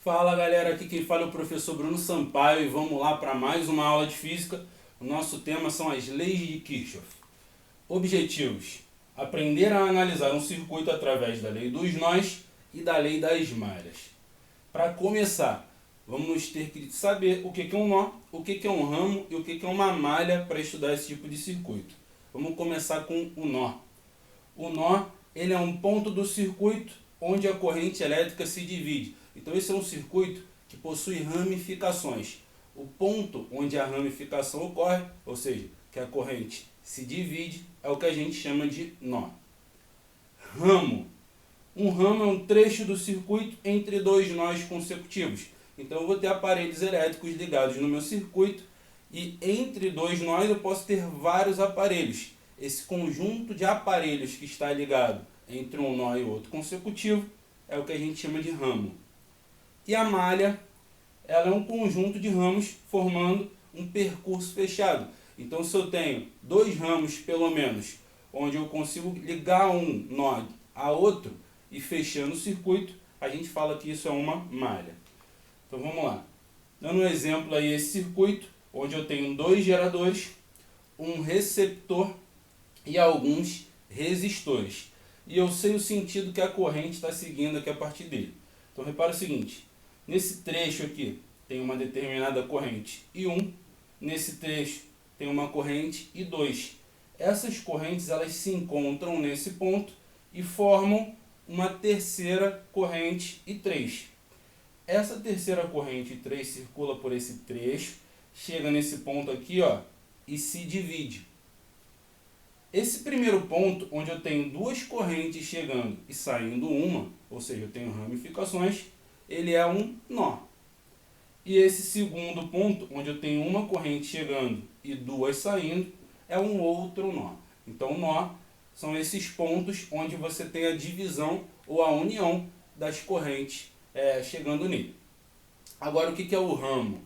Fala galera, aqui quem fala é o professor Bruno Sampaio e vamos lá para mais uma aula de física. O nosso tema são as leis de Kirchhoff. Objetivos: aprender a analisar um circuito através da lei dos nós e da lei das malhas. Para começar, vamos ter que saber o que é um nó, o que é um ramo e o que é uma malha para estudar esse tipo de circuito. Vamos começar com o nó. O nó ele é um ponto do circuito onde a corrente elétrica se divide. Então esse é um circuito que possui ramificações. O ponto onde a ramificação ocorre, ou seja, que a corrente se divide, é o que a gente chama de nó. Ramo. Um ramo é um trecho do circuito entre dois nós consecutivos. Então eu vou ter aparelhos elétricos ligados no meu circuito e entre dois nós eu posso ter vários aparelhos. Esse conjunto de aparelhos que está ligado entre um nó e outro consecutivo é o que a gente chama de ramo. E a malha, ela é um conjunto de ramos formando um percurso fechado. Então se eu tenho dois ramos pelo menos, onde eu consigo ligar um nó a outro e fechando o circuito, a gente fala que isso é uma malha. Então vamos lá. Dando um exemplo aí, esse circuito, onde eu tenho dois geradores, um receptor e alguns resistores. E eu sei o sentido que a corrente está seguindo aqui a partir dele. Então repara o seguinte, nesse trecho aqui tem uma determinada corrente I1, nesse trecho tem uma corrente I2. Essas correntes elas se encontram nesse ponto e formam uma terceira corrente I3. Essa terceira corrente I3 circula por esse trecho, chega nesse ponto aqui, ó, e se divide. Esse primeiro ponto, onde eu tenho duas correntes chegando e saindo uma, ou seja, eu tenho ramificações, ele é um nó. E esse segundo ponto, onde eu tenho uma corrente chegando e duas saindo, é um outro nó. Então, nó são esses pontos onde você tem a divisão ou a união das correntes chegando nele. Agora, o que é o ramo?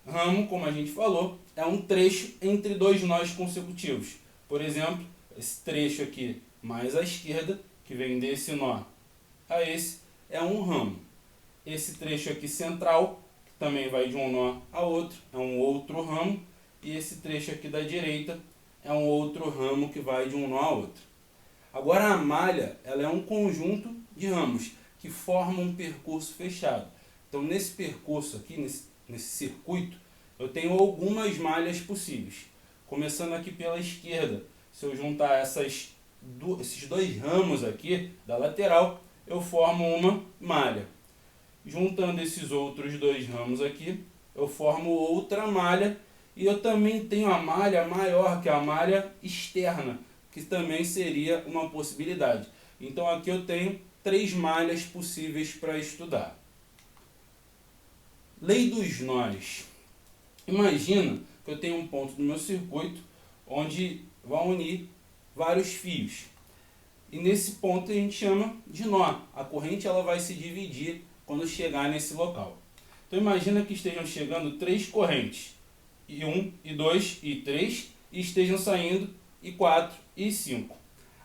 Ramo, como a gente falou, é um trecho entre dois nós consecutivos. Por exemplo, esse trecho aqui mais à esquerda, que vem desse nó a esse, é um ramo. Esse trecho aqui central, que também vai de um nó a outro, é um outro ramo. E esse trecho aqui da direita é um outro ramo que vai de um nó a outro. Agora a malha, ela é um conjunto de ramos que formam um percurso fechado. Então nesse percurso aqui, nesse circuito, eu tenho algumas malhas possíveis. Começando aqui pela esquerda, se eu juntar esses dois ramos aqui da lateral, eu formo uma malha. Juntando esses outros dois ramos aqui, eu formo outra malha. E eu também tenho a malha maior, que é a malha externa, que também seria uma possibilidade. Então aqui eu tenho três malhas possíveis para estudar. Lei dos nós. Imagina que eu tenho um ponto no meu circuito onde vão unir vários fios. E nesse ponto a gente chama de nó. A corrente ela vai se dividir quando chegar nesse local. Então imagina que estejam chegando três correntes. I1, I2 e I3 e estejam saindo I4 e I5.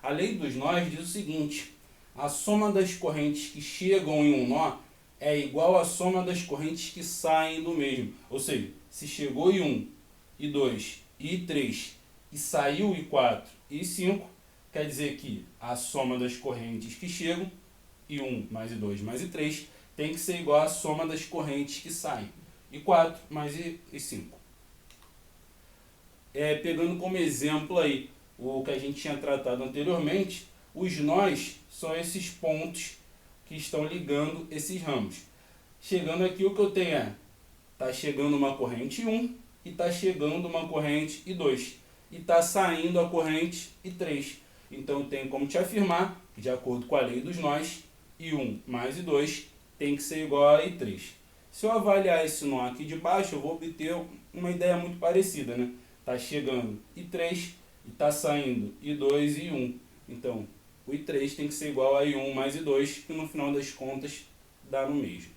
A lei dos nós diz o seguinte: a soma das correntes que chegam em um nó é igual à soma das correntes que saem do mesmo. Ou seja, se chegou I1, I2 e I3 e saiu I4 e I5, quer dizer que a soma das correntes que chegam, I1 mais I2 mais I3, tem que ser igual à soma das correntes que saem, I4 mais I5. Pegando como exemplo aí o que a gente tinha tratado anteriormente, os nós são esses pontos que estão ligando esses ramos. Chegando aqui, o que eu tenho está chegando uma corrente I1 e está chegando uma corrente I2 e está saindo a corrente I3. Então eu tenho como te afirmar que, de acordo com a lei dos nós, I1 mais I2 tem que ser igual a I3. Se eu avaliar esse nó aqui de baixo, eu vou obter uma ideia muito parecida, né? Está chegando I3 e está saindo I2 e I1. Então, o I3 tem que ser igual a I1 mais I2, que no final das contas dá no mesmo.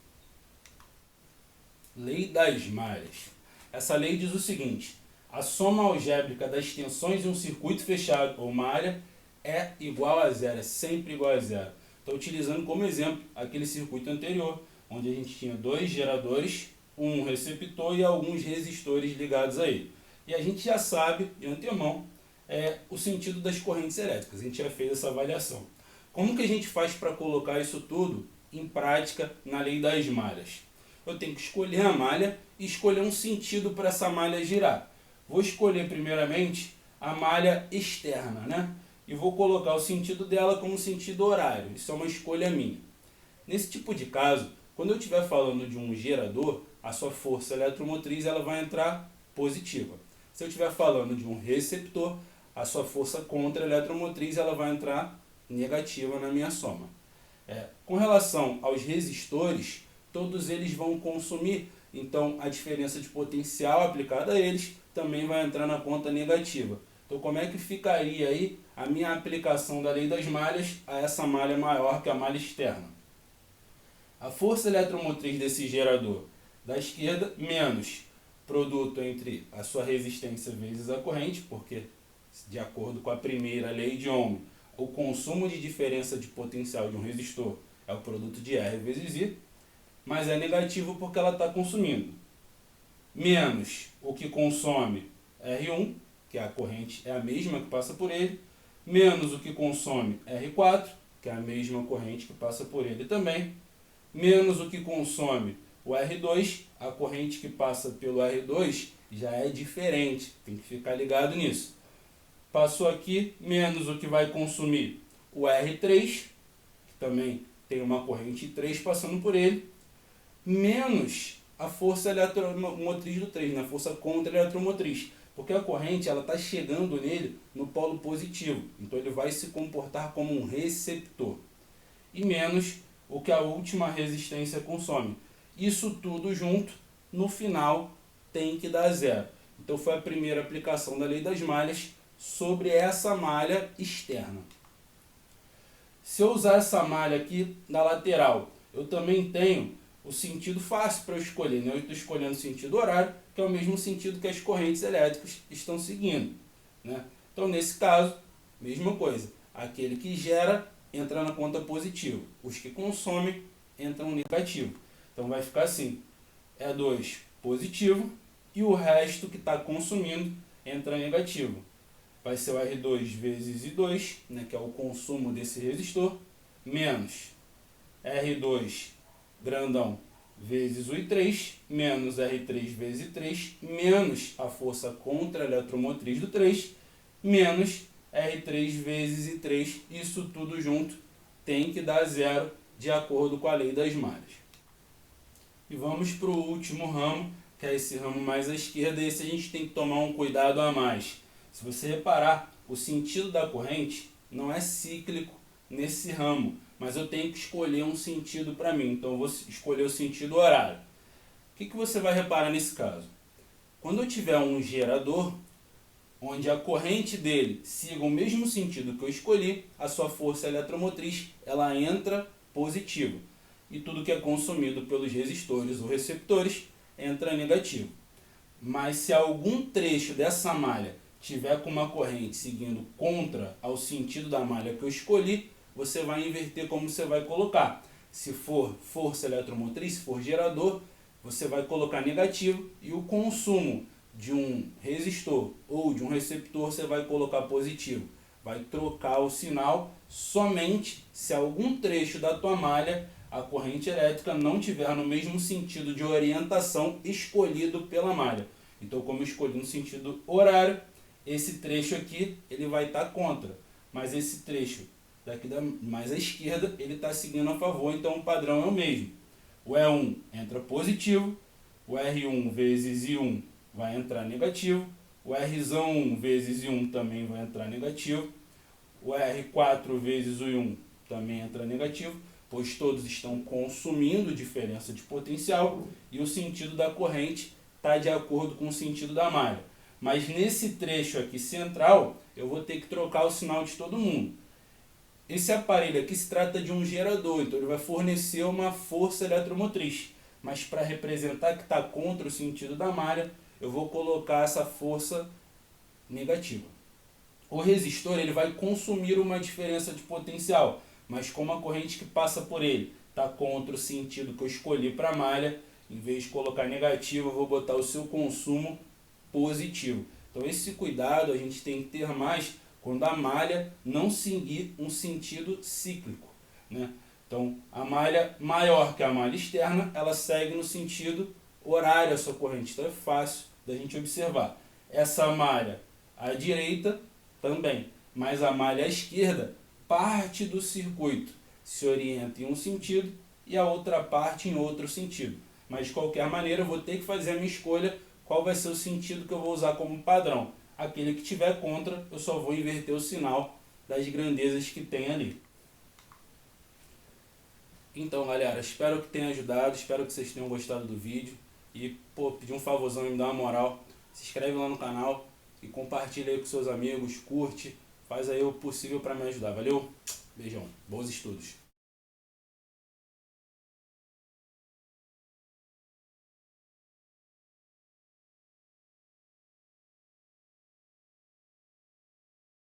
Lei das malhas. Essa lei diz o seguinte: a soma algébrica das tensões de um circuito fechado ou malha é igual a zero, é sempre igual a zero. Estou utilizando como exemplo aquele circuito anterior, onde a gente tinha dois geradores, um receptor e alguns resistores ligados a ele. E a gente já sabe, de antemão, o sentido das correntes elétricas. A gente já fez essa avaliação. Como que a gente faz para colocar isso tudo em prática na lei das malhas? Eu tenho que escolher a malha e escolher um sentido para essa malha girar. Vou escolher primeiramente a malha externa, né? E vou colocar o sentido dela como sentido horário. Isso é uma escolha minha. Nesse tipo de caso, quando eu estiver falando de um gerador, a sua força eletromotriz ela vai entrar positiva. Se eu estiver falando de um receptor, a sua força contra-eletromotriz ela vai entrar negativa na minha soma. Com relação aos resistores, todos eles vão consumir, então a diferença de potencial aplicada a eles também vai entrar na conta negativa. Então como é que ficaria aí a minha aplicação da lei das malhas a essa malha maior que a malha externa? A força eletromotriz desse gerador da esquerda menos produto entre a sua resistência vezes a corrente, porque de acordo com a primeira lei de Ohm, o consumo de diferença de potencial de um resistor é o produto de R vezes I, mas é negativo porque ela está consumindo. Menos o que consome R1, que a corrente é a mesma que passa por ele, menos o que consome R4, que é a mesma corrente que passa por ele também, menos o que consome o R2, a corrente que passa pelo R2 já é diferente, tem que ficar ligado nisso. Passou aqui, menos o que vai consumir o R3, que também tem uma corrente 3 passando por ele, menos a força eletromotriz do 3, a força contra-eletromotriz, porque a corrente está chegando nele no polo positivo, então ele vai se comportar como um receptor, e menos o que a última resistência consome. Isso tudo junto, no final, tem que dar zero. Então foi a primeira aplicação da lei das malhas sobre essa malha externa. Se eu usar essa malha aqui na lateral, eu também tenho o sentido fácil para eu escolher, né? Eu estou escolhendo o sentido horário, que é o mesmo sentido que as correntes elétricas estão seguindo, né? Então, nesse caso, mesma coisa. Aquele que gera entra na conta positiva. Os que consomem entram no negativo. Então, vai ficar assim. E2 positivo e o resto que está consumindo entra negativo. Vai ser o R2 vezes I2, né, que é o consumo desse resistor, menos R2 grandão vezes o I3, menos R3 vezes I3, menos a força contra-eletromotriz do 3, menos R3 vezes I3, isso tudo junto tem que dar zero de acordo com a lei das malhas. E vamos para o último ramo, que é esse ramo mais à esquerda, esse a gente tem que tomar um cuidado a mais. Se você reparar, o sentido da corrente não é cíclico nesse ramo, mas eu tenho que escolher um sentido para mim, então eu vou escolher o sentido horário. O que você vai reparar nesse caso? Quando eu tiver um gerador, onde a corrente dele siga o mesmo sentido que eu escolhi, a sua força eletromotriz ela entra positiva. E tudo que é consumido pelos resistores ou receptores entra negativo. Mas se algum trecho dessa malha tiver com uma corrente seguindo contra ao sentido da malha que eu escolhi, você vai inverter como você vai colocar. Se for força eletromotriz, se for gerador, você vai colocar negativo e o consumo de um resistor ou de um receptor você vai colocar positivo. Vai trocar o sinal somente se algum trecho da tua malha a corrente elétrica não tiver no mesmo sentido de orientação escolhido pela malha. Então, como eu escolhi no sentido horário, esse trecho aqui ele vai estar contra, mas esse trecho daqui mais à esquerda ele está seguindo a favor, então o padrão é o mesmo. O E1 entra positivo, o R1 vezes I1 vai entrar negativo, o R1 vezes I1 também vai entrar negativo, o R4 vezes o I1 também entra negativo, pois todos estão consumindo diferença de potencial e o sentido da corrente está de acordo com o sentido da malha. Mas nesse trecho aqui central, eu vou ter que trocar o sinal de todo mundo. Esse aparelho aqui se trata de um gerador, então ele vai fornecer uma força eletromotriz. Mas para representar que está contra o sentido da malha, eu vou colocar essa força negativa. O resistor ele vai consumir uma diferença de potencial, mas como a corrente que passa por ele está contra o sentido que eu escolhi para a malha, em vez de colocar negativo, eu vou botar o seu consumo positivo. Então esse cuidado a gente tem que ter mais quando a malha não seguir um sentido cíclico, né? Então a malha maior que a malha externa, ela segue no sentido horário a sua corrente, então é fácil da gente observar. Essa malha à direita também, mas a malha à esquerda, parte do circuito se orienta em um sentido e a outra parte em outro sentido. Mas de qualquer maneira eu vou ter que fazer a minha escolha qual vai ser o sentido que eu vou usar como padrão. Aquele que tiver contra, eu só vou inverter o sinal das grandezas que tem ali. Então galera, espero que tenha ajudado, espero que vocês tenham gostado do vídeo. E pedir um favorzão e me dar uma moral, se inscreve lá no canal e compartilha aí com seus amigos, curte, faz aí o possível para me ajudar, valeu? Beijão, bons estudos!